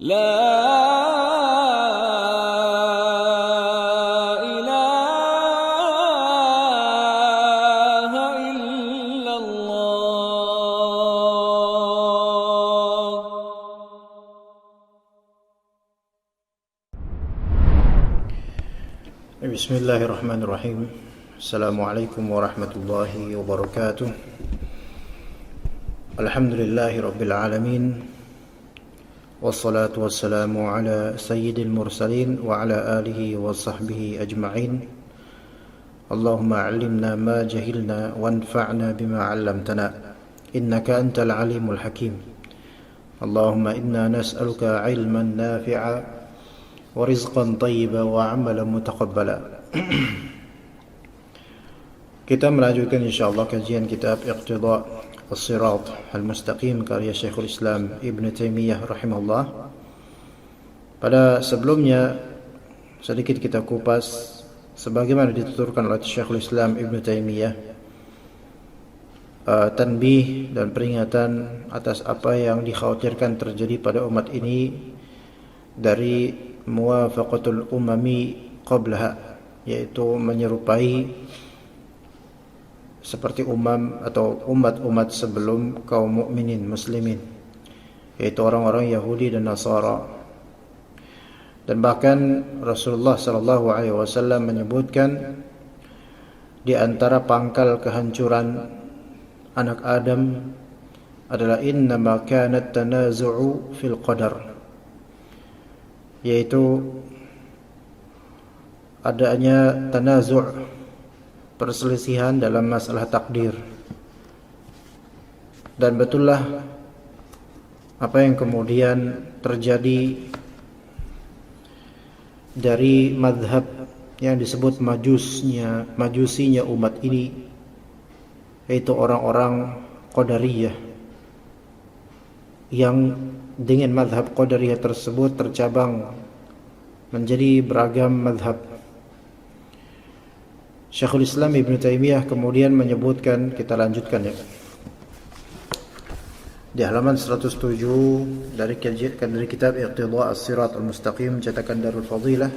لا إله إلا الله. بسم الله الرحمن الرحيم. السلام عليكم ورحمة الله وبركاته. الحمد لله رب العالمين، والصلاة والسلام على سيد المرسلين وعلى آله وصحبه أجمعين. اللهم علمنا ما جهلنا وانفعنا بما علمتنا إنك أنت العليم الحكيم. اللهم إنا نسألك علما نافعا ورزقا طيبا وعملا متقبلا. Kita melanjutkan insyaallah kajian kitab Iqtida' As-Sirat Al-Mustaqim karya Syekhul Islam Ibn Taimiyah rahimahullah. Pada sebelumnya sedikit kita kupas sebagaimana dituturkan oleh Syekhul Islam Ibn Taimiyah, tanbih dan peringatan atas apa yang dikhawatirkan terjadi pada umat ini dari muwafaqatul umami qablaha, yaitu menyerupai seperti atau umat-umat sebelum kaum mukminin muslimin, yaitu orang-orang Yahudi dan Nasara. Dan bahkan Rasulullah sallallahu alaihi wasallam menyebutkan di antara pangkal kehancuran anak Adam adalah innama kanat tanazu'u fil qadar, yaitu adanya tanazu', perselisihan dalam masalah takdir. Dan betullah apa yang kemudian terjadi dari madhab yang disebut majusinya umat ini, yaitu orang-orang Qadariyah, yang dengan madhab Qadariyah tersebut tercabang menjadi beragam madhab. Syekhul Islam Ibn Taimiyah kemudian menyebutkan, kita lanjutkan ya, di halaman 107 dari kitab Iqtida' As-Sirat Al-Mustaqim cetakan Darul Fadilah,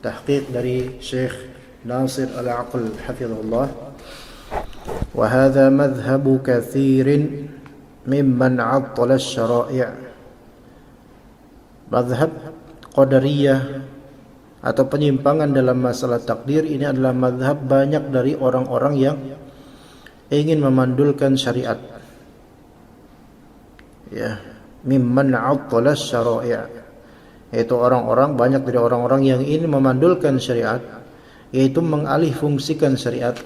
tahqiq dari Syekh Nasir Al-Aql hafizahullah. Wa hadha madhhabu kathirin mimman 'attala asy-syara'i'. Madhab Qadariyah atau penyimpangan dalam masalah takdir ini adalah mazhab banyak dari orang-orang yang ingin memandulkan syariat. Ya, mimman 'attala asy-syara'i', yaitu banyak dari orang-orang yang ingin memandulkan syariat, yaitu mengalih fungsikan syariat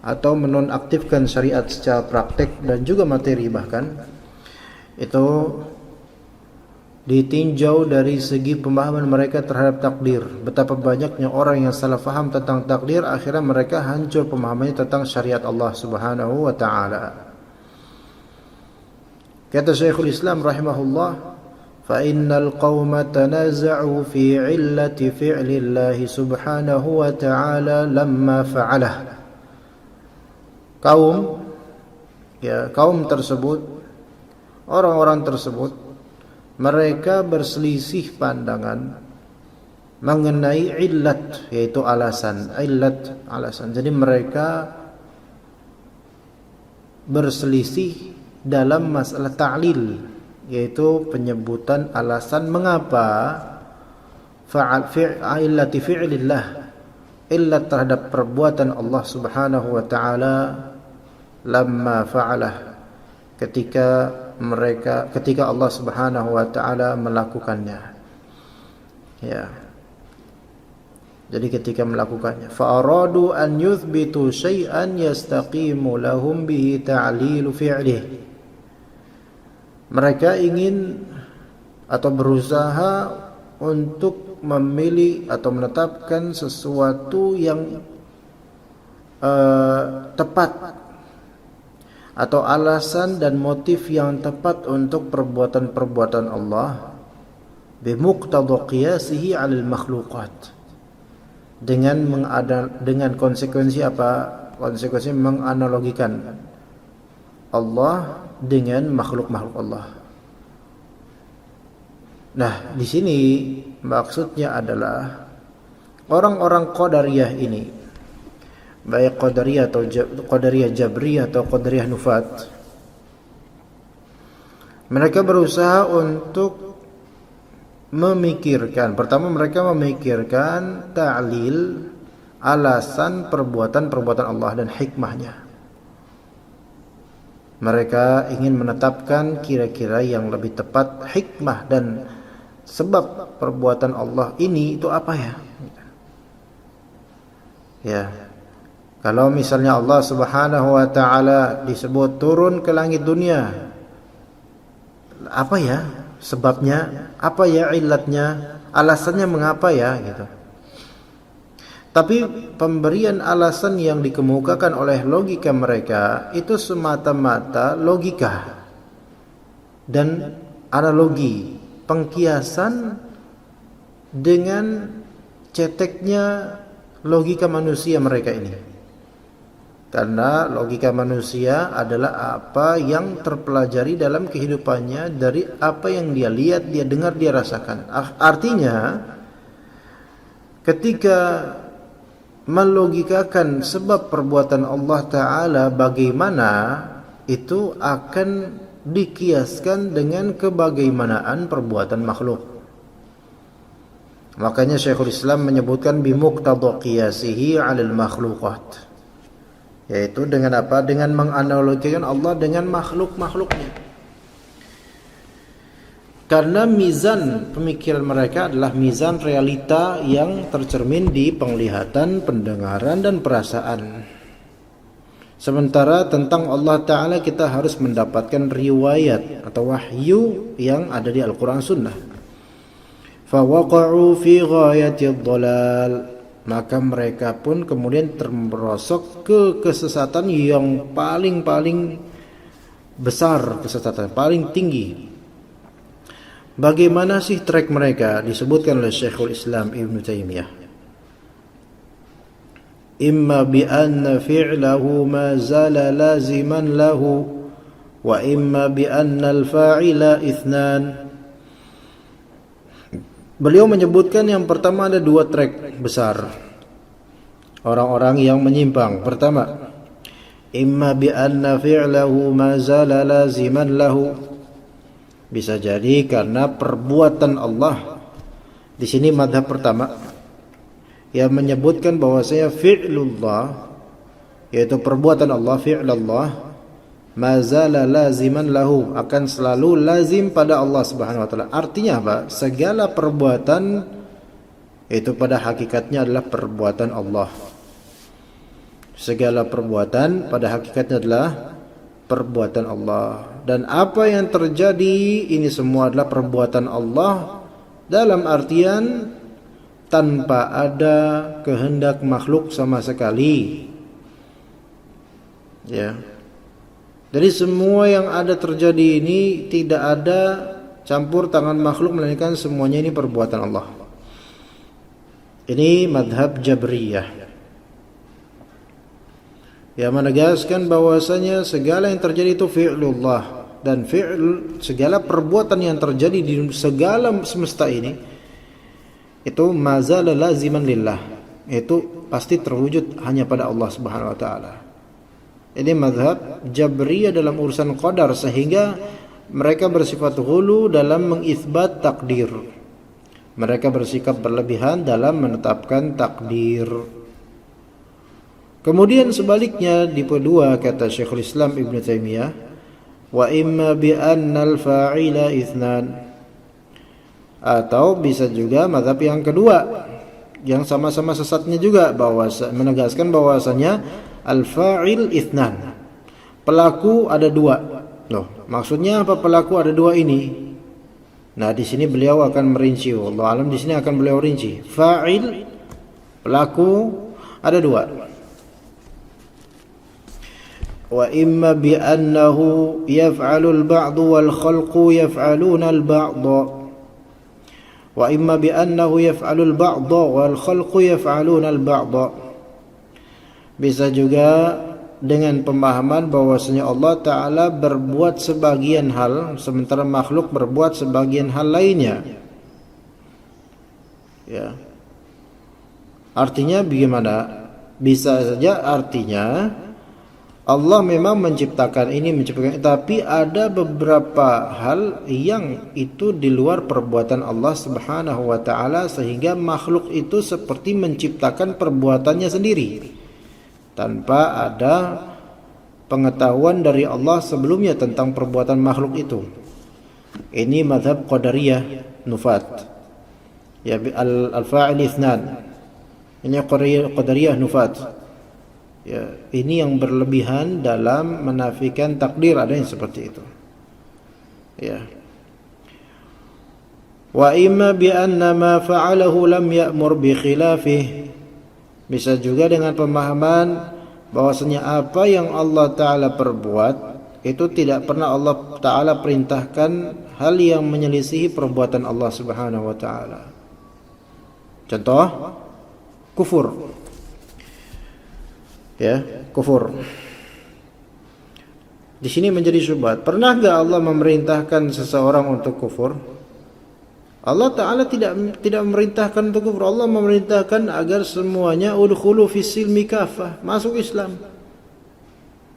atau menonaktifkan syariat secara praktek dan juga materi. Bahkan itu ditinjau dari segi pemahaman mereka terhadap takdir. Betapa banyaknya orang yang salah faham tentang takdir, akhirnya mereka hancur pemahamannya tentang syariat Allah Subhanahu wa ta'ala. Kata Syekhul Islam rahimahullah, fa innal qauma tanaza'u fi 'illati fi'li Allah Subhanahu wa ta'ala lamma fa'alah. Kaum tersebut, orang-orang tersebut, mereka berselisih pandangan mengenai illat, yaitu alasan. Jadi mereka berselisih dalam masalah ta'lil, yaitu penyebutan alasan mengapa illati fi'lillah, illat terhadap perbuatan Allah Subhanahu wa ta'ala, lamma fa'alah, ketika Allah Subhanahu wa ta'ala melakukannya. Ya. Jadi ketika melakukannya, fa aradu an yuthbitu syai'an yastaqimu lahum bihi ta'lilu fi'lihi. Mereka ingin atau berusaha untuk memilih atau menetapkan sesuatu yang tepat, atau alasan dan motif yang tepat untuk perbuatan-perbuatan Allah, bimuqtada qiyasihi 'alal makhluqat, dengan konsekuensi apa? Konsekuensi menganalogikan Allah dengan makhluk-makhluk Allah. Nah, di sini maksudnya adalah orang-orang Qadariyah ini, baik Qadariyah atau Qadariyah Jabriyah atau Qadariyah Nufat, mereka berusaha untuk memikirkan, pertama mereka memikirkan ta'lil, alasan perbuatan-perbuatan Allah dan hikmahnya. Mereka ingin menetapkan kira-kira yang lebih tepat hikmah dan sebab perbuatan Allah ini itu apa ya? Ya. Kalau misalnya Allah Subhanahu wa taala disebut turun ke langit dunia, apa ya sebabnya? Apa ya ilatnya? Alasannya mengapa ya gitu. Tapi pemberian alasan yang dikemukakan oleh logika mereka itu semata-mata logika dan analogi, pengkiasan dengan ceteknya logika manusia mereka ini. Karena logika manusia adalah apa yang terpelajari dalam kehidupannya dari apa yang dia lihat, dia dengar, dia rasakan. Artinya ketika melogikakan sebab perbuatan Allah Ta'ala bagaimana, itu akan dikiaskan dengan kebagaimanaan perbuatan makhluk. Makanya Syekhul Islam menyebutkan bimuqtadha qiyasihi 'alal makhluqat, yaitu dengan apa? Dengan menganalogikan Allah dengan makhluk-makhluknya. Karena mizan pemikiran mereka adalah mizan realita yang tercermin di penglihatan, pendengaran, dan perasaan. Sementara tentang Allah Ta'ala kita harus mendapatkan riwayat atau wahyu yang ada di Al-Quran Sunnah. Fawaqa'u fi ghayatid dhalal, maka mereka pun kemudian termerosok ke kesesatan yang paling besar, kesesatan paling tinggi. Bagaimana sih track mereka? Disebutkan oleh Syekhul Islam Ibn Taimiyah. Imma bi anna fi'lahu ma zala laziman lahu, wa imma bi anna al-fa'ila ithnan. Beliau menyebutkan yang pertama ada dua track besar orang-orang yang menyimpang. Pertama, imma bi anna fi'lahu ma zala laziman lahu, bisa jadi karena perbuatan Allah. Di sini madhab pertama yang menyebutkan bahwasanya fi'lullah, yaitu perbuatan Allah, fi'lullah mazala laziman lahu, akan selalu lazim pada Allah Subhanahu wa taala. Artinya apa? Segala perbuatan itu pada hakikatnya adalah perbuatan Allah. Segala perbuatan pada hakikatnya adalah perbuatan Allah. Dan apa yang terjadi ini semua adalah perbuatan Allah, dalam artian tanpa ada kehendak makhluk sama sekali. Ya. Jadi semua yang ada terjadi ini tidak ada campur tangan makhluk, melainkan semuanya ini perbuatan Allah. Ini madhab Jabriyah, yang menegaskan bahwasanya segala yang terjadi itu fi'lullah, dan segala perbuatan yang terjadi di segala semesta ini itu mazala laziman lillah, itu pasti terwujud hanya pada Allah Subhanahu wa taala. Ini mazhab Jabriyah dalam urusan qadar, sehingga mereka bersifat ghulu dalam mengisbat takdir. Mereka bersikap berlebihan dalam menetapkan takdir. Kemudian sebaliknya di kedua kata Syekhul Islam Ibn Taimiyah, wa imma bi anna al-fa'ila itsnan, atau bisa juga mazhab yang kedua yang sama-sama sesatnya juga, bahwa menegaskan bahwasanya al-fa'il itsnan, pelaku ada dua. Loh, maksudnya apa pelaku ada dua ini? Nah, di sini beliau akan merinci, wallahu alam di sini akan beliau rinci. Fa'il, pelaku ada dua. Wa imma bi annahu yaf'alu al-ba'd wal khalqu yaf'aluna al-ba'd. Wa imma bi annahu yaf'alu al-ba'd wal khalqu yaf'aluna al-ba'd. Bisa juga dengan pemahaman bahwasanya Allah Ta'ala berbuat sebagian hal sementara makhluk berbuat sebagian hal lainnya. Ya. Artinya bagaimana? Bisa saja artinya Allah memang menciptakan ini, tapi ada beberapa hal yang itu di luar perbuatan Allah Subhanahu wa taala, sehingga makhluk itu seperti menciptakan perbuatannya sendiri tanpa ada pengetahuan dari Allah sebelumnya tentang perbuatan makhluk itu. Ini mazhab Qadariyah Nufat. Ya, al-fa'il itsnan. Ini Qadariyah Nufat. Ya, ini yang berlebihan dalam menafikan takdir, ada yang seperti itu. Ya. Wa imma bi anna ma fa'alahu lam ya'mur bi khilafih. Bisa juga dengan pemahaman bahwasanya apa yang Allah Ta'ala perbuat itu tidak pernah Allah Ta'ala perintahkan hal yang menyelisihi perbuatan Allah Subhanahu wa Ta'ala. Contoh, kufur. Ya, kufur. Di sini menjadi syubhat. Pernah enggak Allah memerintahkan seseorang untuk kufur? Allah Ta'ala tidak memerintahkan untuk kufur. Allah memerintahkan agar semuanya udkhulu fis silmi kafah, masuk Islam.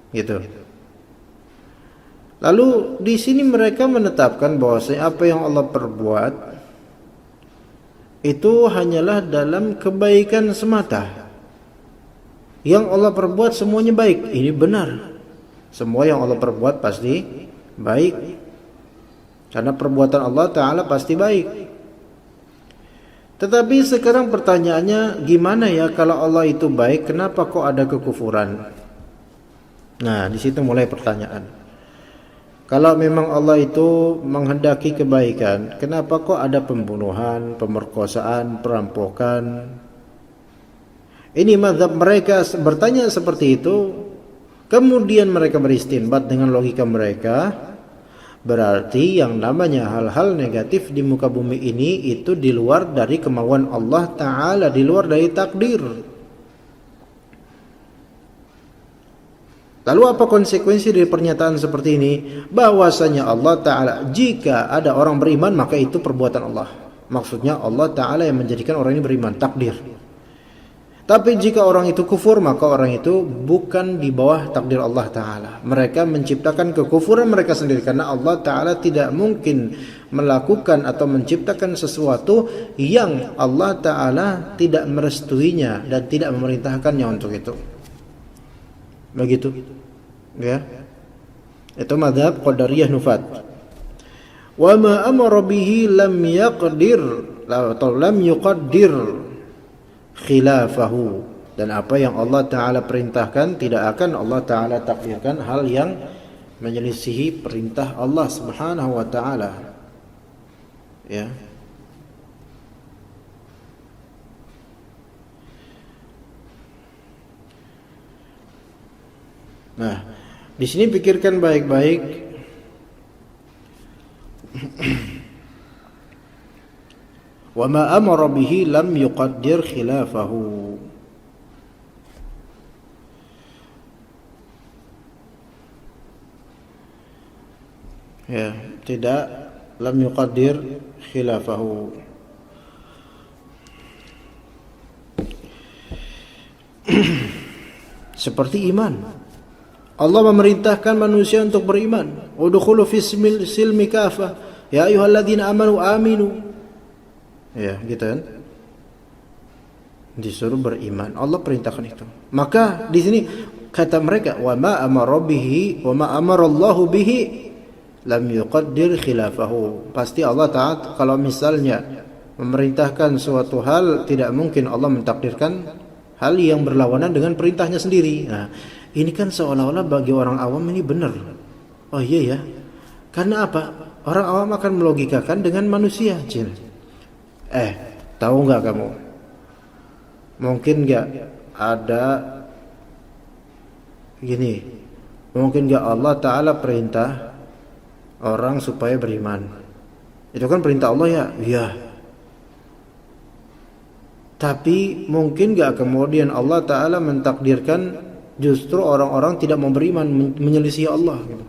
Gitu. Lalu di sini mereka menetapkan bahwa apa yang Allah perbuat itu hanyalah dalam kebaikan semata. Yang Allah perbuat semuanya baik. Ini benar. Semua yang Allah perbuat pasti baik. Karena perbuatan Allah Ta'ala pasti baik. Tetapi sekarang pertanyaannya, gimana ya kalau Allah itu baik, kenapa kok ada kekufuran? Nah, di situ mulai pertanyaan. Kalau memang Allah itu menghendaki kebaikan, kenapa kok ada pembunuhan, pemerkosaan, perampokan? Ini mazhab mereka bertanya seperti itu. Kemudian mereka beristinbat dengan logika mereka. Berarti yang namanya hal-hal negatif di muka bumi ini itu di luar dari kemauan Allah Ta'ala, di luar dari takdir. Lalu apa konsekuensi dari pernyataan seperti ini? Bahwasanya Allah Ta'ala, jika ada orang beriman maka itu perbuatan Allah. Maksudnya Allah Ta'ala yang menjadikan orang ini beriman, takdir. Tapi jika orang itu kufur, maka orang itu bukan di bawah takdir Allah Ta'ala. Mereka menciptakan kekufuran mereka sendiri, karena Allah Ta'ala tidak mungkin melakukan atau menciptakan sesuatu yang Allah Ta'ala tidak merestuinya dan tidak memerintahkannya untuk itu. Begitu, ya. Itu mazhab Qadariyah Nufat. Wa ma amara bihi lam yaqdir atau lam yuqaddir khilafahu, dan apa yang Allah Ta'ala perintahkan tidak akan Allah Ta'ala takdirkan hal yang menyelisihi perintah Allah Subhanahu wa Ta'ala. Ya. Nah, di sini pikirkan baik-baik. Wa ma amara bihi lam yuqaddir khilafahu. Ya, tidak lam yuqaddir khilafahu. Seperti iman. Allah memerintahkan manusia untuk beriman. Udkhulu fis silmi kafah. Ya ayyuhalladzina amanu aminu. Ya, gitu kan? Disuruh beriman. Allah perintahkan itu. Maka di sini kata mereka, wa ma amara bihi wa ma amara Allahu bihi lam yuqaddir khilafahu. Pasti Allah Ta'ala kalau misalnya memerintahkan suatu hal, tidak mungkin Allah mentakdirkan hal yang berlawanan dengan perintahnya sendiri. Nah, ini kan seolah-olah bagi orang awam ini benar. Oh iya ya. Karena apa? Orang awam akan melogikakan dengan manusia, jin. Tahu nggak kamu? Mungkin nggak ada gini? Mungkin nggak Allah Ta'ala perintah orang supaya beriman? Itu kan perintah Allah ya? Iya. Tapi mungkin nggak kemudian Allah Ta'ala mentakdirkan justru orang-orang tidak mau beriman, menyelisih Allah gitu.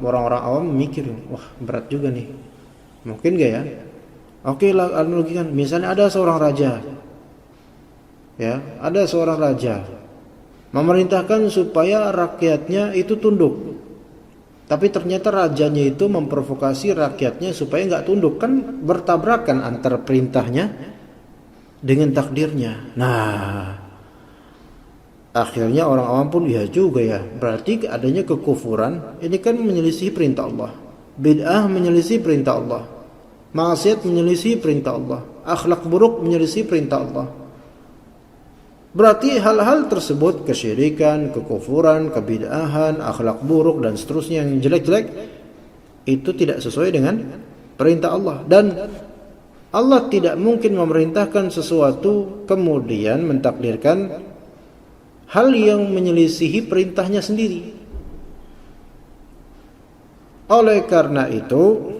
Orang-orang awam mikir, wah berat juga nih. Mungkin nggak ya? Oke lah, analogikan. Misalnya ada seorang raja, ya, ada seorang raja memerintahkan supaya rakyatnya itu tunduk. Tapi ternyata rajanya itu memprovokasi rakyatnya supaya nggak tunduk, kan bertabrakan antara perintahnya dengan takdirnya. Nah, akhirnya orang awam pun ya juga ya, berarti adanya kekufuran ini kan menyelisih perintah Allah, bid'ah menyelisih perintah Allah, maksiat menyelisih perintah Allah, akhlak buruk menyelisih perintah Allah. Berarti hal-hal tersebut, kesyirikan, kekufuran, kebid'ahan, akhlak buruk dan seterusnya yang jelek-jelek, itu tidak sesuai dengan perintah Allah. Dan Allah tidak mungkin memerintahkan sesuatu kemudian mentakdirkan hal yang menyelisihi perintahnya sendiri. Oleh karena itu,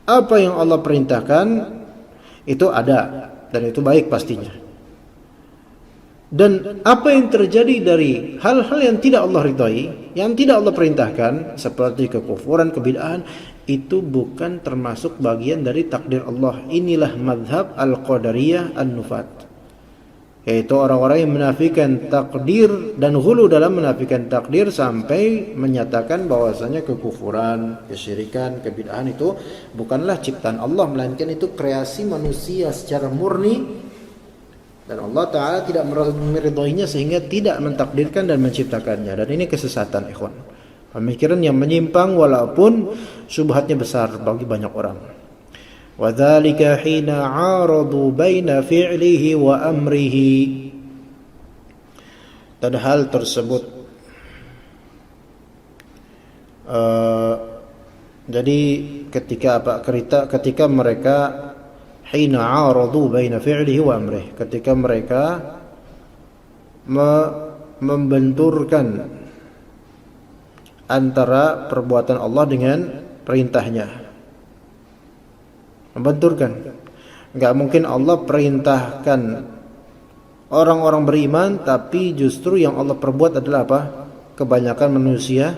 apa yang Allah perintahkan itu ada dan itu baik pastinya. Dan apa yang terjadi dari hal-hal yang tidak Allah ridhai, yang tidak Allah perintahkan, seperti kekufuran, kebid'ahan, itu bukan termasuk bagian dari takdir Allah. Inilah mazhab Al-Qadariyah An-Nufat, yaitu orang-orang yang menafikan takdir dan ghulu dalam menafikan takdir sampai menyatakan bahwasanya kekufuran, kesyirikan, kebid'ahan itu bukanlah ciptaan Allah, melainkan itu kreasi manusia secara murni. Dan Allah Ta'ala tidak meridhoinya sehingga tidak mentakdirkan dan menciptakannya. Dan ini kesesatan, ikhwan. Pemikiran yang menyimpang walaupun syubhatnya besar bagi banyak orang. وَذَلِكَ حِينَ عَارَضُوا بَيْنَ فِعْلِهِ وَأَمْرِهِ. Dan hal tersebut jadi ketika mereka hina aradu baina fi'lihi wa amrih, ketika mereka membenturkan antara perbuatan Allah dengan perintahnya. Membenturkan. Enggak mungkin Allah perintahkan orang-orang beriman tapi justru yang Allah perbuat adalah apa? Kebanyakan manusia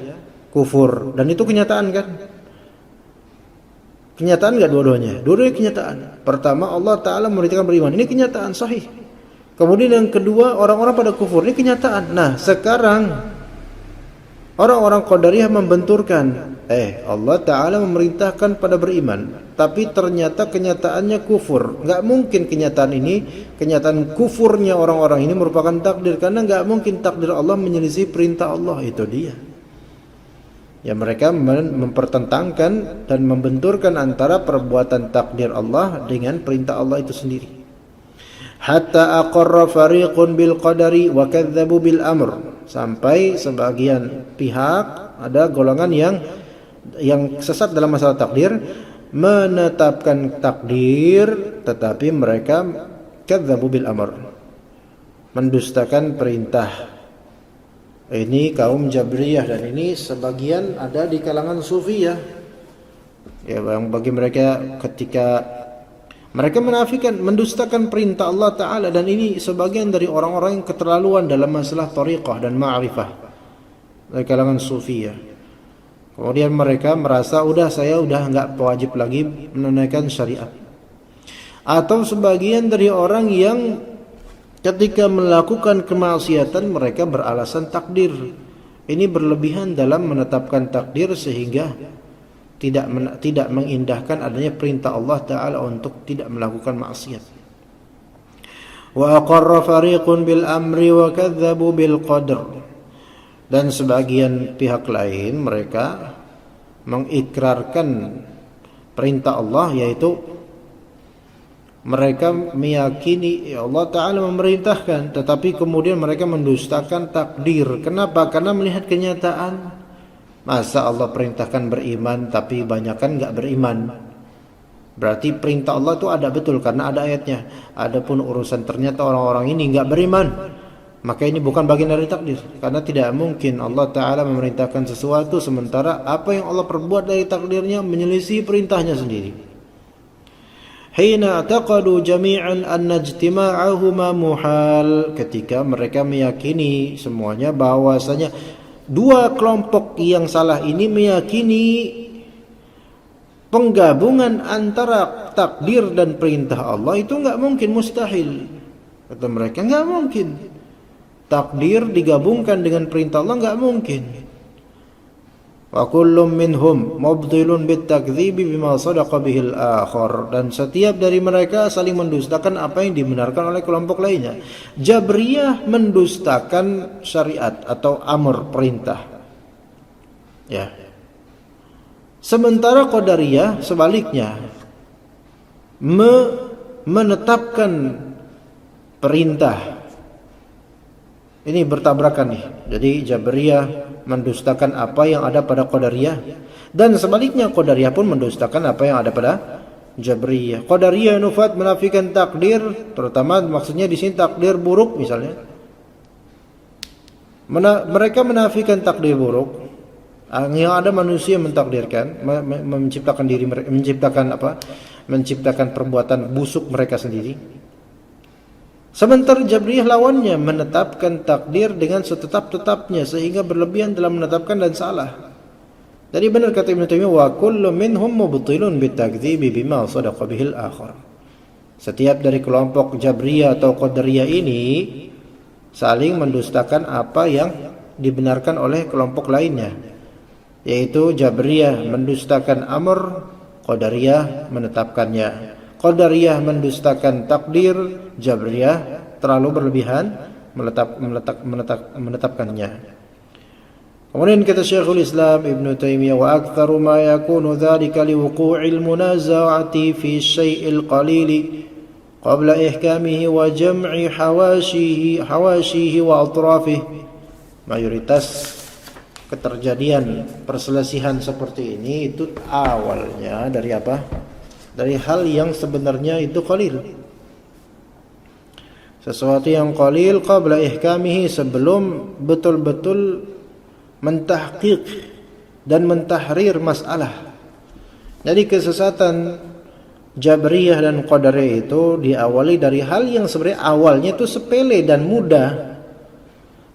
kufur, dan itu kenyataan kan? Kenyataan enggak dua-duanya? Dua-duanya kenyataan. Pertama, Allah Ta'ala memerintahkan beriman. Ini kenyataan sahih. Kemudian yang kedua, orang-orang pada kufur. Ini kenyataan. Nah, sekarang orang-orang Qadariyah membenturkan. Allah Ta'ala memerintahkan pada beriman, tapi ternyata kenyataannya kufur. Enggak mungkin kenyataan ini, kenyataan kufurnya orang-orang ini merupakan takdir. Karena enggak mungkin takdir Allah menyelisih perintah Allah. Itu dia. Ya, mereka mempertentangkan dan membenturkan antara perbuatan takdir Allah dengan perintah Allah itu sendiri. Hatta aqarra fariqun bil qadari wa kadzdzabu bil amr. Sampai sebagian pihak, ada golongan yang sesat dalam masalah takdir, menetapkan takdir tetapi mereka kadzdzabu bil amr, mendustakan perintah. Ini kaum Jabriyah, dan ini sebagian ada di kalangan Sufiyah. Ya, bagi mereka ketika mereka menafikan, mendustakan perintah Allah Ta'ala, dan ini sebagian dari orang-orang yang keterlaluan dalam masalah thariqah dan ma'rifah dari kalangan Sufiyah. Kemudian mereka merasa saya udah enggak wajib lagi menunaikan syariat. Atau sebagian dari orang yang ketika melakukan kemaksiatan mereka beralasan takdir. Ini berlebihan dalam menetapkan takdir sehingga tidak mengindahkan adanya perintah Allah Ta'ala untuk tidak melakukan maksiat. Wa aqarra fariqun bil amri wa kadzdzabu bil qadar. Dan sebagian pihak lain mereka mengikrarkan perintah Allah, yaitu mereka meyakini Allah Ta'ala memerintahkan, tetapi kemudian mereka mendustakan takdir. Kenapa? Karena melihat kenyataan. Masa Allah perintahkan beriman tapi banyakan enggak beriman? Berarti perintah Allah itu ada betul karena ada ayatnya. Adapun urusan ternyata orang-orang ini enggak beriman, maka ini bukan bagian dari takdir. Karena tidak mungkin Allah Ta'ala memerintahkan sesuatu sementara apa yang Allah perbuat dari takdirnya menyelisih perintahnya sendiri. Hina i'taqadu jami'an anna ijtima'ahuma muhal, ketika mereka meyakini semuanya bahwasanya dua kelompok yang salah ini meyakini penggabungan antara takdir dan perintah Allah itu enggak mungkin, mustahil. Kata mereka, enggak mungkin. Takdir digabungkan dengan perintah Allah enggak mungkin. Wa kullum minhum mubtilun bitakdzibi bima sadaqa bihil akhar, dan setiap dari mereka saling mendustakan apa yang dibenarkan oleh kelompok lainnya. Jabriyah mendustakan syariat atau amr, perintah. Ya. Sementara Qadariyah sebaliknya menetapkan perintah. Ini bertabrakan nih. Jadi Jabriyah mendustakan apa yang ada pada Qadariyah, dan sebaliknya Qadariyah pun mendustakan apa yang ada pada Jabriyah. Qadariyah nufat menafikan takdir, terutama maksudnya di sini takdir buruk misalnya. Mereka menafikan takdir buruk. Yang ada manusia mentakdirkan, menciptakan diri mereka, menciptakan perbuatan busuk mereka sendiri. Sementara Jabriyah lawannya menetapkan takdir dengan setetap-tetapnya sehingga berlebihan dalam menetapkan dan salah. Jadi benar kata Ibnu Taimiyah, wa kullu minhum mubtilun bitakdzibi bima sadaqa bihil akhar. Setiap dari kelompok Jabriyah atau Qadariyah ini saling mendustakan apa yang dibenarkan oleh kelompok lainnya. Yaitu Jabriyah mendustakan amr, Qadariyah menetapkannya. Qadariyah mendustakan takdir, Jabriyah terlalu berlebihan menetapkannya. Kemudian kata Syekhul Islam Ibnu Taimiyah, wa aktsaru ma yakunu dzalika liwuqu'il munaza'ati fi syai'il qalili qabla ihkamihi wa jam'i hawashihi wa atrafihi. Mayoritas keterjadian perselisihan seperti ini itu awalnya dari apa? Dari hal yang sebenarnya itu qalil. Sesuatu yang qalil qabla ihkamihi, sebelum betul-betul mentahqiq dan mentahrir masalah. Jadi kesesatan Jabriyah dan Qadariyah itu diawali dari hal yang sebenarnya awalnya itu sepele dan mudah,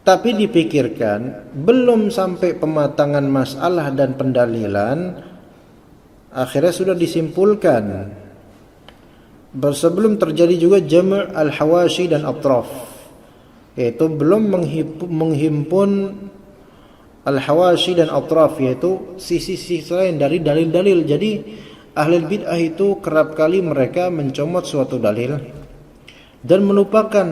tapi dipikirkan belum sampai pematangan masalah dan pendalilan, akhirnya sudah disimpulkan. Sebelum terjadi juga jam' al-hawashi dan atraf, yaitu belum menghimpun al-hawashi dan atraf, yaitu sisi-sisi lain dari dalil-dalil. Jadi ahli bid'ah itu kerap kali mereka mencomot suatu dalil dan melupakan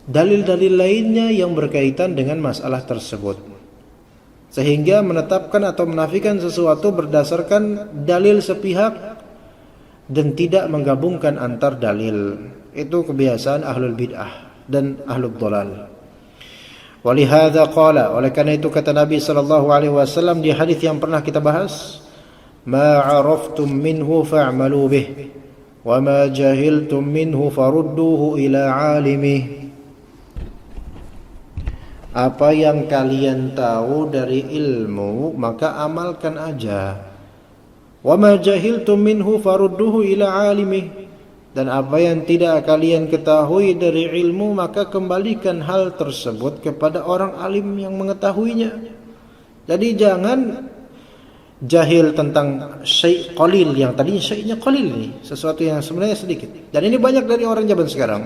dalil-dalil lainnya yang berkaitan dengan masalah tersebut, sehingga menetapkan atau menafikan sesuatu berdasarkan dalil sepihak dan tidak menggabungkan antar dalil. Itu kebiasaan ahlul bid'ah dan ahlul dhalal. Walihada qala, oleh karena itu kata Nabi SAW di hadis yang pernah kita bahas, ma araftum minhu fa'malu bih wa ma jahiltum minhu farudduhu ila alimih. Apa yang kalian tahu dari ilmu maka amalkan aja. Wa ma jahiltum minhu farudduhu ila alimih. Dan apa yang tidak kalian ketahui dari ilmu maka kembalikan hal tersebut kepada orang alim yang mengetahuinya. Jadi jangan jahil tentang syai' qalil, yang tadi syai'nya qalil nih, sesuatu yang sebenarnya sedikit. Dan ini banyak dari orang zaman sekarang.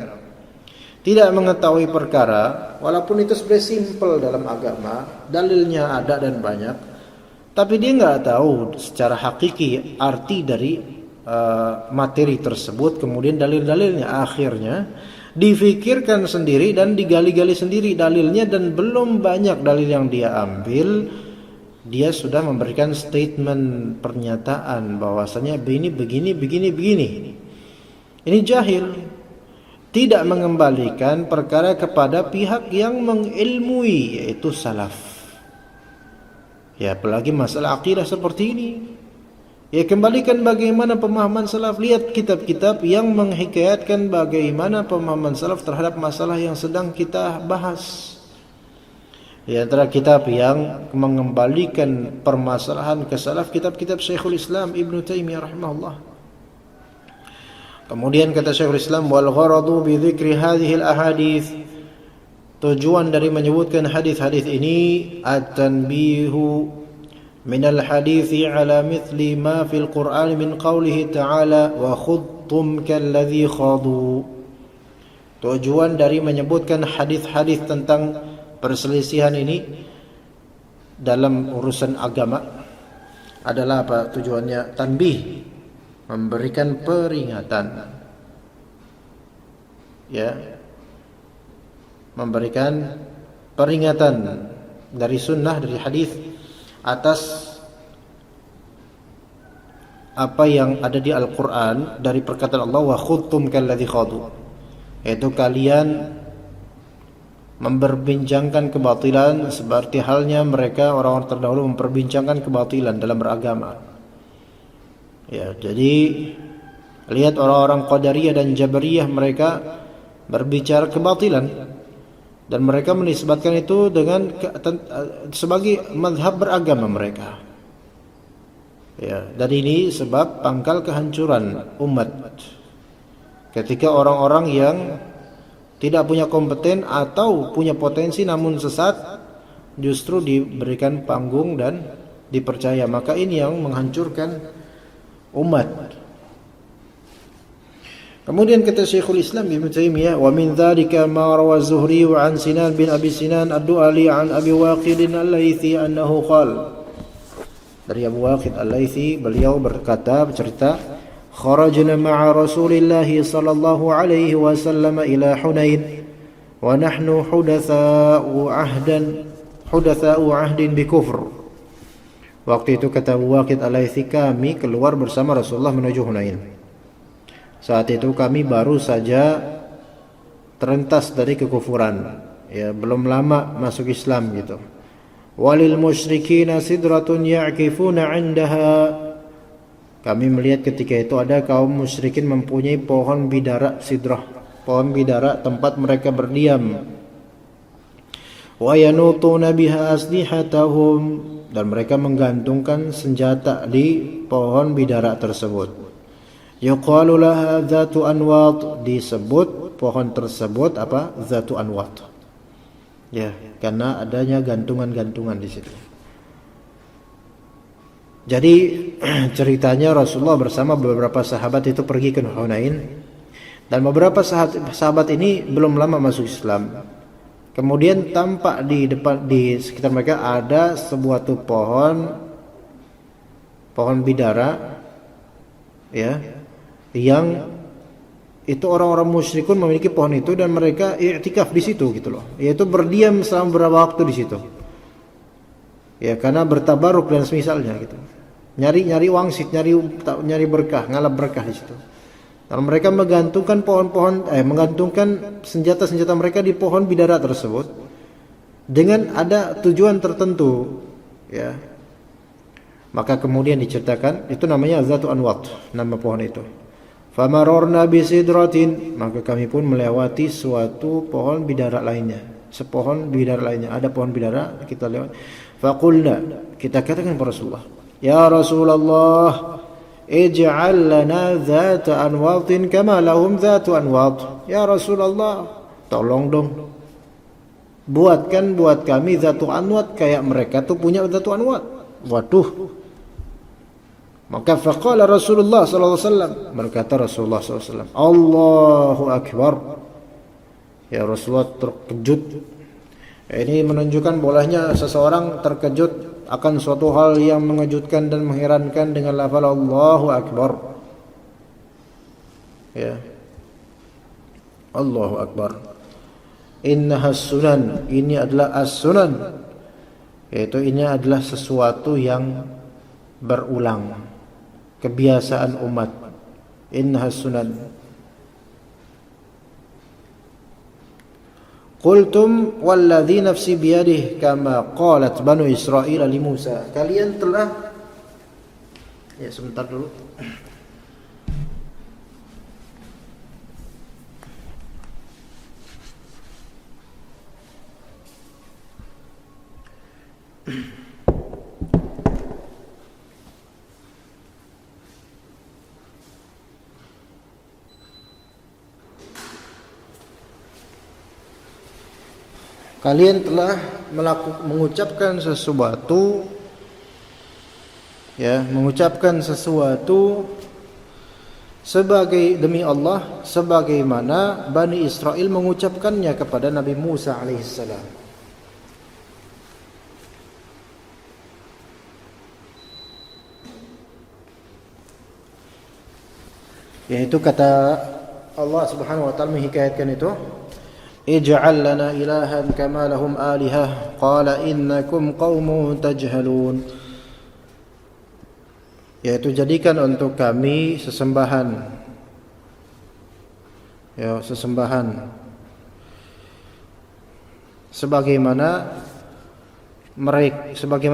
Tidak mengetahui perkara, walaupun itu sebenarnya simpel dalam agama, dalilnya ada dan banyak, tapi dia nggak tahu secara hakiki arti dari materi tersebut, kemudian dalil-dalilnya. Akhirnya difikirkan sendiri dan digali-gali sendiri dalilnya, dan belum banyak dalil yang dia ambil, dia sudah memberikan statement, pernyataan bahwasanya begini. Ini jahil. Tidak mengembalikan perkara kepada pihak yang mengilmui, yaitu salaf. Ya, apalagi masalah akidah seperti ini. Ya, kembalikan bagaimana pemahaman salaf. Lihat kitab-kitab yang menghikayatkan bagaimana pemahaman salaf terhadap masalah yang sedang kita bahas. Di antara kitab yang mengembalikan permasalahan ke salaf, kitab-kitab Syekhul Islam Ibnu Taimiyah rahimahullah. Kemudian kata Syekhul Islam, wal gharadu bi dzikri hadhihi al ahadits, tujuan dari menyebutkan hadis-hadis ini at-tanbihu minal hadithi ala mithli ma fil Qur'an min qawlihi ta'ala wa khudtum kalladhi khadu. Tujuan dari menyebutkan hadis-hadis tentang perselisihan ini dalam urusan agama adalah apa? Tujuannya tanbih, memberikan peringatan, ya, memberikan peringatan dari sunnah, dari hadis atas apa yang ada di Al-Quran dari perkataan Allah, wa khudtum kalladzi khadu, yaitu kalian memperbincangkan kebatilan seperti halnya mereka orang-orang terdahulu memperbincangkan kebatilan dalam beragama. Ya, jadi lihat orang-orang Qadariyah dan Jabariyah, mereka berbicara kebatilan dan mereka menisbatkan itu dengan sebagai mazhab beragama mereka. Ya, dan ini sebab pangkal kehancuran umat. Ketika orang-orang yang tidak punya kompeten atau punya potensi namun sesat justru diberikan panggung dan dipercaya, maka ini yang menghancurkan umat. Kemudian kata Syekhul Islam Ibnu Taimiyah, wa min dzalika ma rawa Az-Zuhri an Sinan bin Abi Sinan Ad-Du'ali an Abi Waqid Al-Laitsi annahu qala. Dari Abu Waqid Al-Laitsi, beliau bercerita, kharajna ma'a Rasulillah sallallahu alaihi wasallam ila Hunain wa nahnu hudatsa'u ahdin bi kufr. Waktu itu kata Abu Waqid Al-Laitsi, kami keluar bersama Rasulullah menuju Hunain. Saat itu kami baru saja terentas dari kekufuran, ya, belum lama masuk Islam gitu. Walil musyrikina sidratun ya'kifuna 'indaha. Kami melihat ketika itu ada kaum musyrikin mempunyai pohon bidara, sidrah, pohon bidara tempat mereka berdiam. Wa yanutuna biha aslihatahum, dan mereka menggantungkan senjata di pohon bidara tersebut. Yuqalu laha dzatu anwat, disebut pohon tersebut apa? Dzatu anwat. Ya, karena adanya gantungan-gantungan di situ. Jadi ceritanya Rasulullah bersama beberapa sahabat itu pergi ke Hunain, dan beberapa sahabat ini belum lama masuk Islam. Kemudian tampak di sekitar mereka ada sebuah pohon bidara, ya, yang itu orang-orang musyrikun memiliki pohon itu dan mereka i'tikaf di situ gitu loh, yaitu berdiam selama beberapa waktu di situ. Ya, karena bertabaruk dan semisalnya gitu. Nyari wangsit, nyari berkah, ngalap berkah di situ. Dan mereka menggantungkan menggantungkan senjata-senjata mereka di pohon bidara tersebut dengan ada tujuan tertentu, ya. Maka kemudian diceritakan itu namanya Dzatu Anwat, nama pohon itu. Famarorna bisidratin, maka kami pun melewati suatu pohon bidara lainnya, sepohon bidara lainnya, ada pohon bidara kita lewat. Faqulna, kita katakan kepada Rasulullah, ya Rasulullah, ij'al lana dzata anwatin kama lahum dzatu anwat. Ya Rasulullah, tolong dong, buatkan buat kami dzatu anwat kayak mereka tuh punya dzatu anwat. Waduh. Maka faqala Rasulullah sallallahu alaihi wasallam, berkata Rasulullah sallallahu alaihi wasallam, Allahu akbar. Ya, Rasulullah terkejut. Ini menunjukkan bolehnya seseorang terkejut akan suatu hal yang mengejutkan dan mengherankan dengan lafal Allahu akbar. Ya. Allahu akbar. Innaha sunan, ini adalah as-sunan. Yaitu ini adalah sesuatu yang berulang, kebiasaan umat. Innaha sunan. Qultum walladhi nafsi biyadihi kama qalat Banu Israil li Musa. Kalian telah, ya sebentar dulu. Kalian telah mengucapkan sesuatu ya, mengucapkan sesuatu sebagai demi Allah sebagaimana Bani Israel mengucapkannya kepada Nabi Musa alaihissalam. Yaitu kata Allah Subhanahu wa taala menghikayatkan itu, ij'al lana ilahan kama lahum alihah qala innakum qaumun tajhalun. Yaitu jadikan untuk kami sesembahan, ya, sesembahan sebagaimana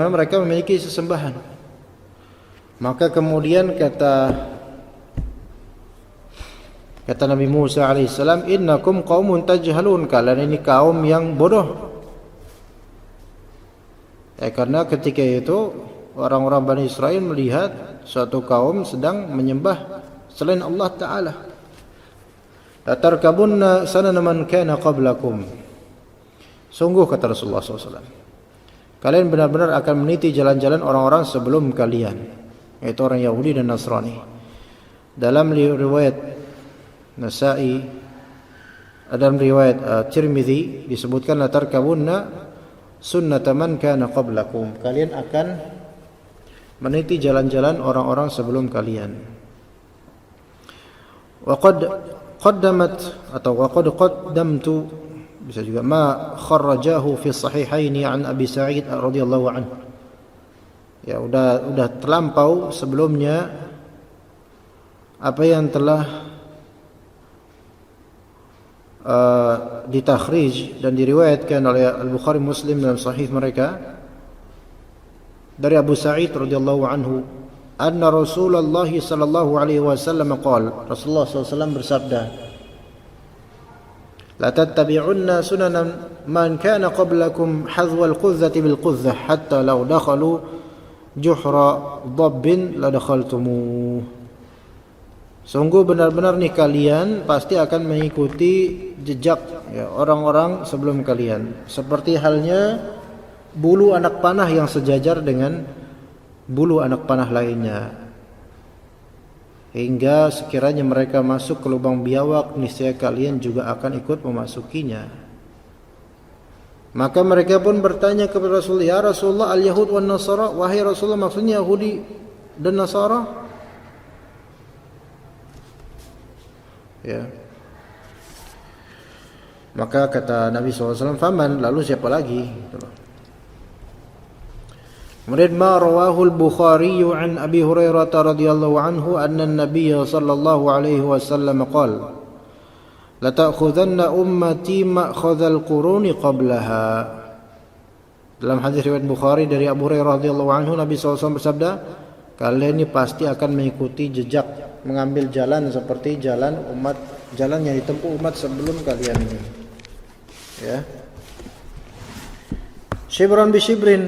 mereka memiliki sesembahan. Maka kemudian kata Nabi Musa alaihissalam, innakum qaumun tajhalun, kalian ini kaum yang bodoh. Karena ketika itu orang-orang Bani Israel melihat suatu kaum sedang menyembah selain Allah Ta'ala. Latarkabunna sanana man kana qablakum. Sungguh kata Rasulullah SAW, kalian benar-benar akan meniti jalan-jalan orang-orang sebelum kalian, yaitu orang Yahudi dan Nasrani. Dalam riwayat Nasa'i, dalam riwayat Tirmidzi disebutkan latarkabunna sunnata man kana qablakum, kalian akan meniti jalan-jalan orang-orang sebelum kalian. Wa qad qaddamtu, bisa juga ma kharrajahu fi sahihaini an Abi Sa'id radhiyallahu anhu. Ya, udah terlampau sebelumnya apa yang telah ditakhrij dan diriwayatkan oleh Al-Bukhari Muslim dalam sahih mereka dari Abu Sa'id radhiyallahu anhu, anna Rasulullah sallallahu alaihi wasallam qala, Rasulullah SAW bersabda, la tattabi'unna sunanan man kana qablakum hadwa al-qudzati bil qudzah hatta law dakhalu juhra dhabbin la dakhaltumuh. Sungguh benar-benar nih kalian pasti akan mengikuti jejak, ya, orang-orang sebelum kalian, seperti halnya bulu anak panah yang sejajar dengan bulu anak panah lainnya, hingga sekiranya mereka masuk ke lubang biawak, niscaya kalian juga akan ikut memasukinya. Maka mereka pun bertanya kepada Rasulullah, ya Rasulullah, al-Yahud wan Nasara, wahai Rasulullah, maksudnya Yahudi dan Nasara? Ya. Maka kata Nabi SAW, faman, lalu siapa lagi? Kemudian ma rawahu al-Bukhari an Abi Hurairah radhiyallahu anhu anna an-nabiy sallallahu alaihi wasallam qala la ta'khudhanna ummati ma'khadhal quruni qablaha. Dalam hadis riwayat Bukhari dari Abu Hurairah radhiyallahu anhu, Nabi SAW bersabda, kalian ini pasti akan mengikuti jejak, mengambil jalan seperti jalan yang ditempuh umat sebelum kalian ini. Ya. Shibran bi shibrin.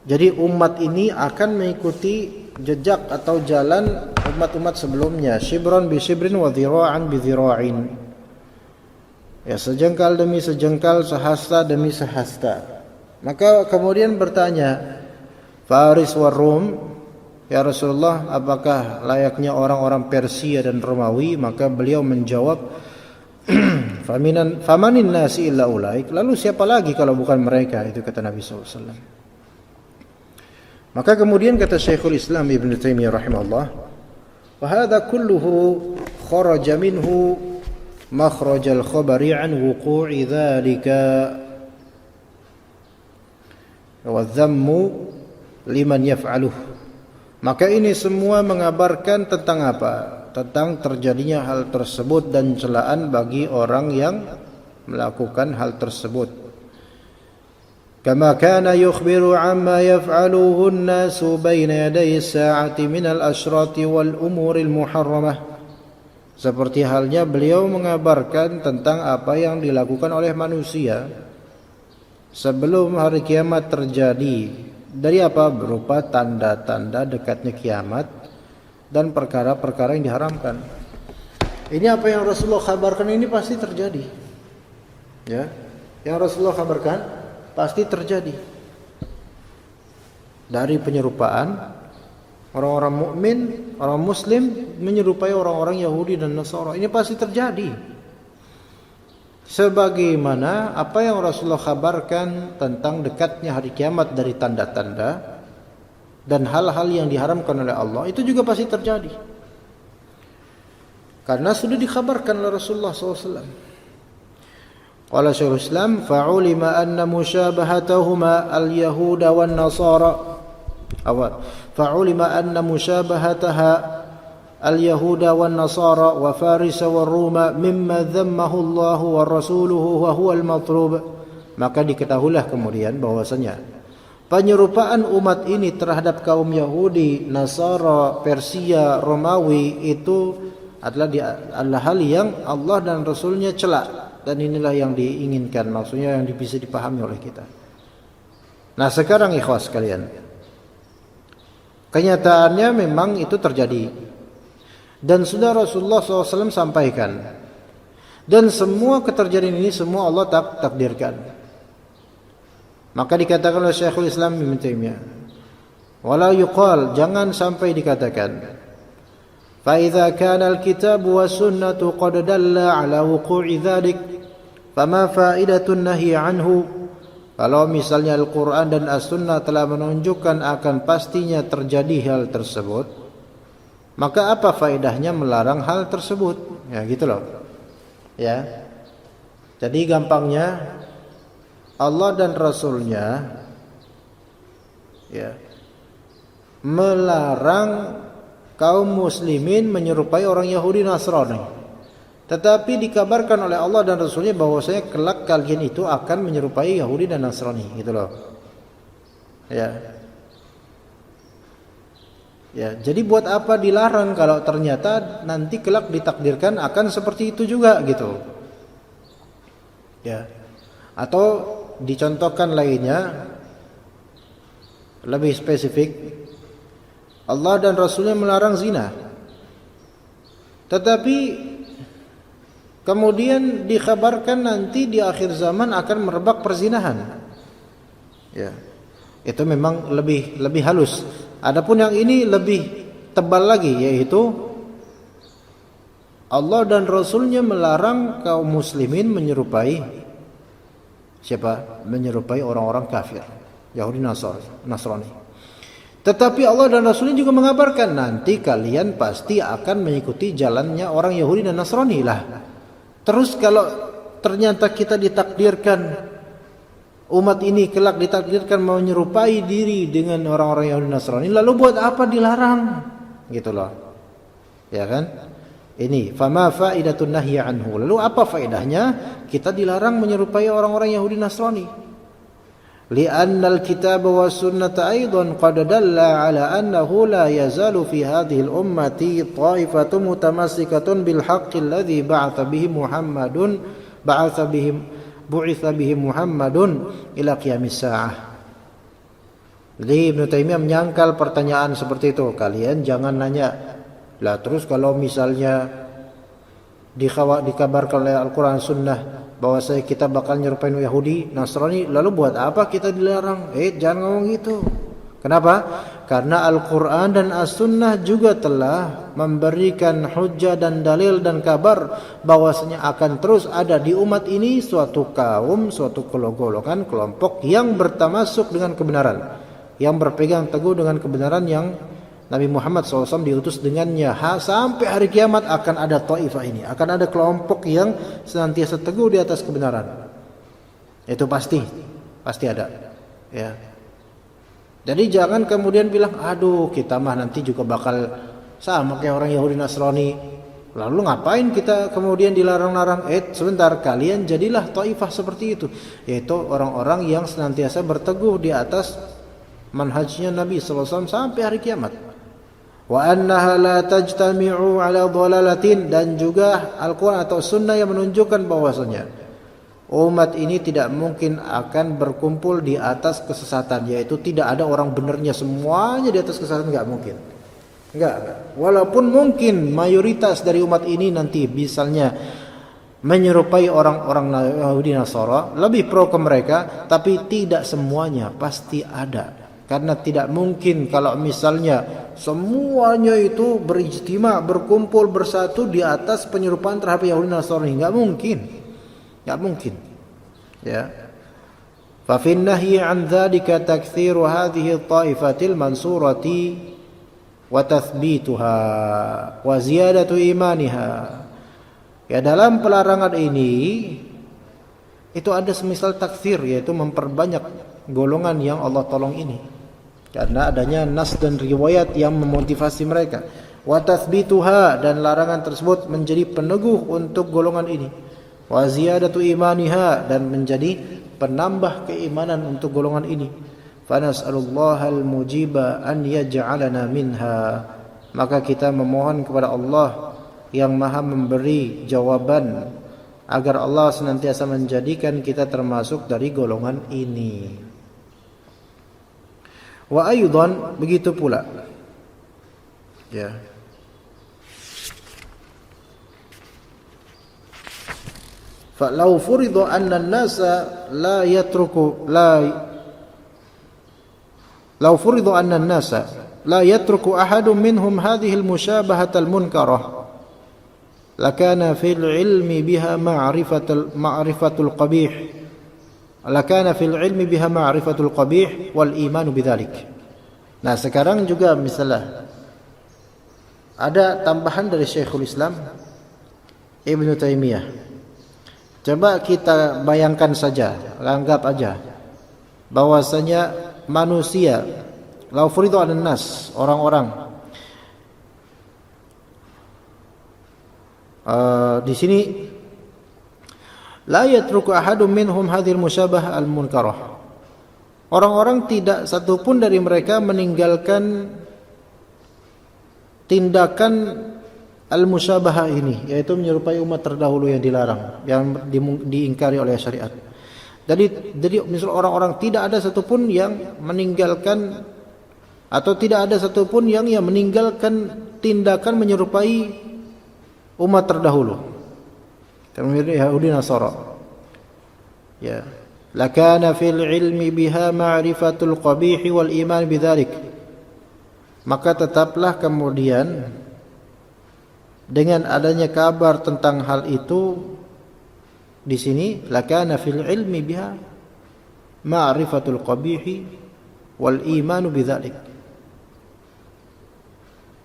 Jadi umat ini akan mengikuti jejak atau jalan umat-umat sebelumnya. Shibran bi shibrin wa dhira'an bi dhira'in. Ya, sejengkal demi sejengkal, sehasta demi sehasta. Maka kemudian bertanya Faris wa Rum, ya Rasulullah, apakah layaknya orang-orang Persia dan Romawi? Maka beliau menjawab, famanin nasi illa ulaik, lalu siapa lagi kalau bukan mereka? Itu kata Nabi SAW. Maka kemudian kata Syekhul Islam Ibn Taimiyah rahimahullah, wa hadha kulluhu kharaja minhu makhrajal khabari an wuqu'i dhalika wa dhammu liman yaf'aluh. Maka ini semua mengabarkan tentang apa? Tentang terjadinya hal tersebut dan celaan bagi orang yang melakukan hal tersebut. Kama kana yukhbiru amma yaf'aluhu an-nasu baina yaday as-sa'ati min al-ashrati wal umuri al-muharramah. Seperti halnya beliau mengabarkan tentang apa yang dilakukan oleh manusia sebelum hari kiamat terjadi. Dari apa? Berupa tanda-tanda dekatnya kiamat dan perkara-perkara yang diharamkan. Ini apa yang Rasulullah kabarkan ini pasti terjadi. Ya, yang Rasulullah kabarkan pasti terjadi. Dari penyerupaan Orang-orang mukmin, orang muslim menyerupai orang-orang Yahudi dan Nasara. Ini pasti terjadi. Sebagaimana apa yang Rasulullah kabarkan tentang dekatnya hari kiamat dari tanda-tanda dan hal-hal yang diharamkan oleh Allah, itu juga pasti terjadi. Karena sudah dikabarkan oleh Rasulullah SAW. Qala Syekhul Islam, fa'ulima anna musyabahatahuma al-yahuda wan nasara. Fa'ulima anna musyabahataha al-yahuda wan nasara wa farisa wa ruma mimma dhammahu Allah wa rasuluhu wa huwa al-matlub. Maka diketahuilah kemudian bahwasanya penyerupaan umat ini terhadap kaum Yahudi, Nasara, Persia, Romawi itu adalah hal yang Allah dan Rasulnya celak. Dan inilah yang diinginkan, maksudnya yang bisa dipahami oleh kita. Nah sekarang ikhwas sekalian, kenyataannya memang itu terjadi. Dan sudah Rasulullah SAW sampaikan. Dan semua keterjadian ini semua Allah takdirkan. Maka dikatakan oleh Syekhul Islam Ibnu Taimiyah, wala yuqal, jangan sampai dikatakan, fa idza kana al-kitab wa sunnatu qad dalla ala wuqu'i dzalik, fama fa'idatun nahyi anhu. Kalau misalnya Al-Qur'an dan As-Sunnah telah menunjukkan akan pastinya terjadi hal tersebut, maka apa faedahnya melarang hal tersebut? Ya gitu loh. Ya. Jadi gampangnya Allah dan Rasulnya ya melarang kaum muslimin menyerupai orang Yahudi Nasrani. Tetapi dikabarkan oleh Allah dan Rasulnya bahwasanya kelak kalian itu akan menyerupai Yahudi dan Nasrani, gitu loh. Ya. Ya, jadi buat apa dilarang kalau ternyata nanti kelak ditakdirkan akan seperti itu juga, gitu. Ya. Atau dicontohkan lainnya lebih spesifik, Allah dan Rasulnya melarang zina, tetapi kemudian dikhabarkan nanti di akhir zaman akan merebak perzinahan. Ya, itu memang lebih halus. Adapun yang ini lebih tebal lagi, yaitu Allah dan Rasulnya melarang kaum muslimin menyerupai siapa? Menyerupai orang-orang kafir, Yahudi Nasrani. Tetapi Allah dan Rasulnya juga mengabarkan nanti kalian pasti akan mengikuti jalannya orang Yahudi dan Nasrani lah. Terus kalau ternyata kita ditakdirkan, umat ini kelak ditakdirkan menyerupai diri dengan orang-orang Yahudi Nasrani, lalu buat apa dilarang? Gitu loh. Ya kan? Ini fama faidatun nahyi anhu. Lalu apa faedahnya kita dilarang menyerupai orang-orang Yahudi Nasrani? Li'anna al-kitab wa sunnata aidan qad dalla ala annahu la yazalu fi hadhihi al-ummati ta'ifatun mutamassikatun bil haqqi alladhi bu'itha bihi Muhammadun ila qiyamis sa'ah. Jadi Ibnu Taimiyah menyangkal pertanyaan seperti itu. Kalian jangan nanya, lah terus kalau misalnya dikabarkan oleh Al-Quran Sunnah bahwa kita bakal nyerupain Yahudi Nasrani, lalu buat apa kita dilarang? Jangan ngomong gitu. Kenapa? Karena Al-Quran dan As-Sunnah juga telah memberikan hujjah dan dalil dan kabar bahwasanya akan terus ada di umat ini suatu kaum, suatu golongan, kelompok yang bertamasuk dengan kebenaran, yang berpegang teguh dengan kebenaran yang Nabi Muhammad SAW diutus dengannya. Sampai hari kiamat akan ada taifah ini, akan ada kelompok yang senantiasa teguh di atas kebenaran. Itu pasti ada. Ya. Jadi jangan kemudian bilang, aduh kita mah nanti juga bakal sama kayak orang Yahudi Nasrani. Lalu ngapain kita kemudian dilarang-larang? Sebentar, kalian jadilah taifah seperti itu, yaitu orang-orang yang senantiasa berteguh di atas manhajnya Nabi SAW sampai hari kiamat. Wa annaha la tajtami'u ala dhalalatin, dan juga Al-Quran atau Sunnah yang menunjukkan bahwasanya umat ini tidak mungkin akan berkumpul di atas kesesatan, yaitu tidak ada orang benarnya semuanya di atas kesesatan, enggak mungkin. Enggak. Walaupun mungkin mayoritas dari umat ini nanti misalnya menyerupai orang-orang Yahudi Nasara, lebih pro ke mereka, tapi tidak semuanya pasti ada. Karena tidak mungkin kalau misalnya semuanya itu berijtima, berkumpul bersatu di atas penyerupaan terhadap Yahudi Nasrani, enggak mungkin. Enggak mungkin. Ya. Fa fi an-nahyi 'an dzalika takthiru hadhihi at-ta'ifatil mansurati wa tathbituha wa ziyadatu imaniha. Ya, dalam pelarangan ini itu ada semisal takfir, yaitu memperbanyak golongan yang Allah tolong ini. Karena adanya nas dan riwayat yang memotivasi mereka. Wa tathbituha, dan larangan tersebut menjadi peneguh untuk golongan ini. Wa ziyadatu imaniha, dan menjadi penambah keimanan untuk golongan ini. Fa nas'alullahal mujiba an yaj'alana minha. Maka kita memohon kepada Allah yang Maha memberi jawaban agar Allah senantiasa menjadikan kita termasuk dari golongan ini. Wa aydan, begitu pula. Ya. Fa law furida anna an-nasa la yatruku law furida anna an-nasa la yatruku ahadun minhum hadhihi al-mushabahata al-munkarah lakana fil ilmi biha ma'rifatul qabih lakana fil ilmi biha ma'rifatul qabih wal iman bidzalik. Nah, sekarang juga misalnya ada tambahan dari Syekhul Islam Ibnu Taimiyah. Coba kita bayangkan saja, anggap aja bahwasanya manusia, lau furidu 'alan nas, orang-orang di sini la yatruku ahadun minhum hadhil musyabah al-munkarah. Orang-orang tidak satupun dari mereka meninggalkan tindakan al-musyabahah ini, yaitu menyerupai umat terdahulu yang dilarang, yang diingkari oleh syariat. Jadi misal orang-orang tidak ada satupun yang meninggalkan, atau tidak ada satupun yang meninggalkan tindakan menyerupai umat terdahulu, termasuk Yahudi Nasara. Ya, lakana fil ilmi biha ma'rifatul qabih wal iman bidzalik. Maka tetaplah kemudian dengan adanya kabar tentang hal itu di sini, lakana fil ilmi biha ma'rifatul qabih wal iman bidzalik.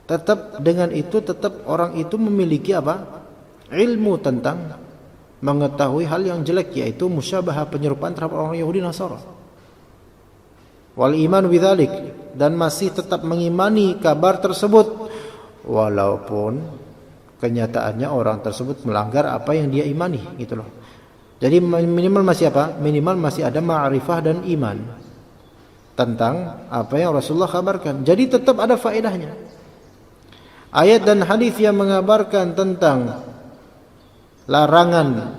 Tetap dengan itu, tetap orang itu memiliki apa? Ilmu tentang mengetahui hal yang jelek, yaitu musyabahah, penyerupaan terhadap orang Yahudi Nasara. Wal iman bidzalik, dan masih tetap mengimani kabar tersebut walaupun kenyataannya orang tersebut melanggar apa yang dia imani, gitu loh. Jadi minimal masih apa? Minimal masih ada ma'rifah dan iman tentang apa yang Rasulullah kabarkan. Jadi tetap ada faedahnya. Ayat dan hadis yang mengabarkan tentang larangan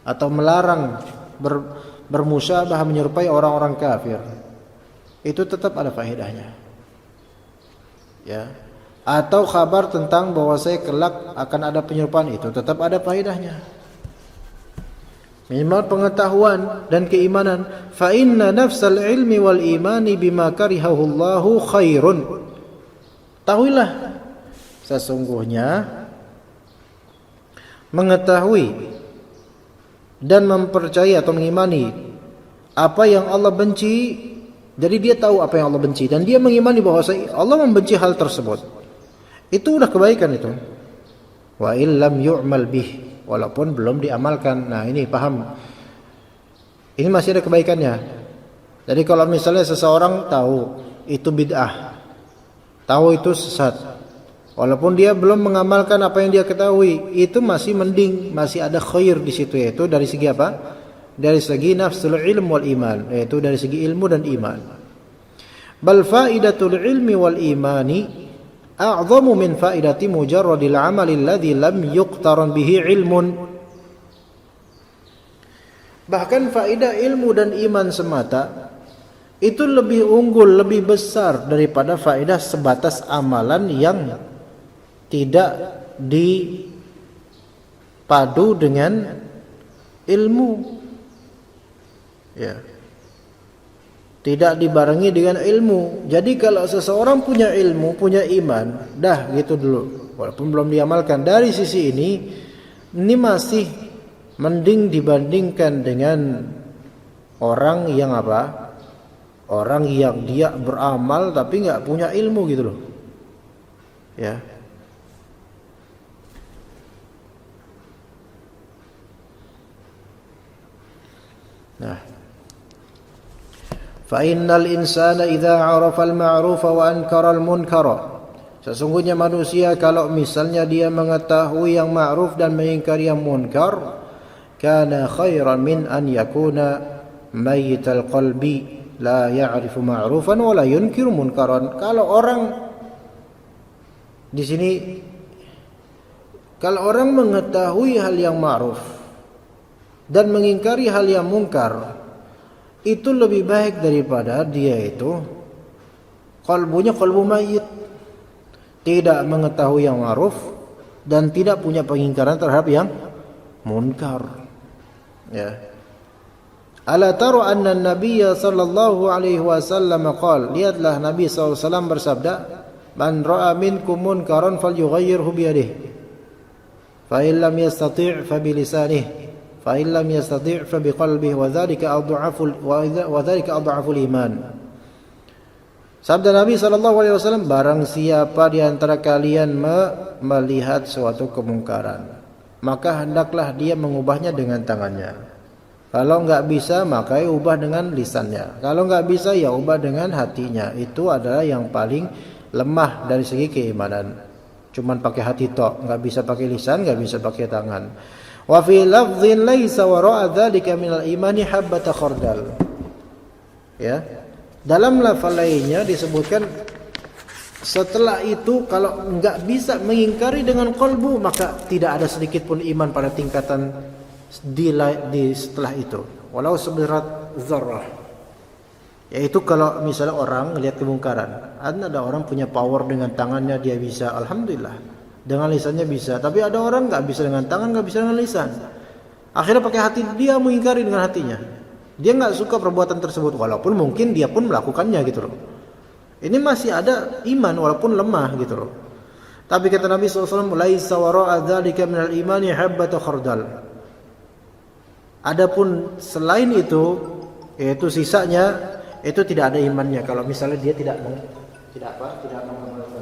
atau melarang bermusyabah menyerupai orang-orang kafir, itu tetap ada faedahnya. Ya. Atau kabar tentang bahwa saya kelak akan ada penyerupaan, itu tetap ada faedahnya. Minimal pengetahuan dan keimanan. Fa inna nafsal ilmi wal imani bima karihahu Allahu khairun. Tahuilah, sesungguhnya mengetahui dan mempercayai atau mengimani apa yang Allah benci. Jadi dia tahu apa yang Allah benci dan dia mengimani bahwa Allah membenci hal tersebut. Itu udah kebaikan itu. Wa illam yu'mal bih, walaupun belum diamalkan. Nah, ini paham. Ini masih ada kebaikannya. Jadi kalau misalnya seseorang tahu itu bid'ah, tahu itu sesat, walaupun dia belum mengamalkan apa yang dia ketahui, itu masih mending, masih ada khair di situ, yaitu dari segi apa? Dari segi nafsul ilm wal iman, yaitu dari segi ilmu dan iman. Bal faidatul ilmi wal imani a'zamu min faidati mujarradil amali alladhi lam yuqtaran bihi ilmun. Bahkan faedah ilmu dan iman semata itu lebih unggul, lebih besar daripada faedah sebatas amalan yang tidak dipadu dengan ilmu. Ya. tidak dibarengi dengan ilmu. Jadi kalau seseorang punya ilmu, punya iman, dah gitu dulu. Walaupun belum diamalkan. Dari sisi ini masih mending dibandingkan dengan orang yang apa? Orang yang dia beramal tapi nggak punya ilmu gitu loh. Ya. Nah, fa innal insana idza 'arafa al-ma'rufa wa ankara al-munkara. Sesungguhnya manusia kalau misalnya dia mengetahui yang ma'ruf dan mengingkari yang munkar, kana khairan min an yakuna mayyital qalbi la ya'rifu ma'rufan wa la yunkiru munkaran. Kalau orang di sini, kalau orang mengetahui hal yang ma'ruf dan mengingkari hal yang mungkar, itu lebih baik daripada dia itu kalbunya kalbu mayit, tidak mengetahui yang ma'ruf dan tidak punya pengingkaran terhadap yang munkar. Ya. Ala taru anna an-nabiyya sallallahu alaihi wasallam qala, lihatlah Nabi sallallahu alaihi wasallam bersabda, man ra'a minkum munkaran falyughayyirhu bi yadihi, fa in lam yastati' fa bi lisanihi, fa in lam yastati' fa bi qalbihi, wa dzalika adhaful iman. Sabda Nabi sallallahu alaihi wasallam, barang siapa di antara kalian melihat suatu kemungkaran, maka hendaklah dia mengubahnya dengan tangannya. Kalau enggak bisa, maka ubah dengan lisannya. Kalau enggak bisa, ya ubah dengan hatinya. Itu adalah yang paling lemah dari segi keimanan. Cuman pakai hati tok, enggak bisa pakai lisan, enggak bisa pakai tangan. Wa fi lafdhin laisa wara'a dzalika minal imani habbata khardal. Ya. Dalam lafal lainnya disebutkan setelah itu kalau enggak bisa mengingkari dengan qalbu, maka tidak ada sedikit pun iman pada tingkatan di setelah itu, walau seberat zarrah. Yaitu kalau misalnya orang melihat kemungkaran, ada orang punya power dengan tangannya, dia bisa, alhamdulillah, dengan lisannya bisa. Tapi ada orang nggak bisa dengan tangan, nggak bisa dengan lisan. Akhirnya pakai hati dia mengingkari dengan hatinya. Dia nggak suka perbuatan tersebut, walaupun mungkin dia pun melakukannya gitu loh. Ini masih ada iman walaupun lemah gitu loh. Tapi kata Nabi SAW, laisa wara'a dzalika minal imani habbatu khardal. Adapun selain itu, yaitu sisanya, itu tidak ada imannya. Kalau misalnya dia tidak mengamalkan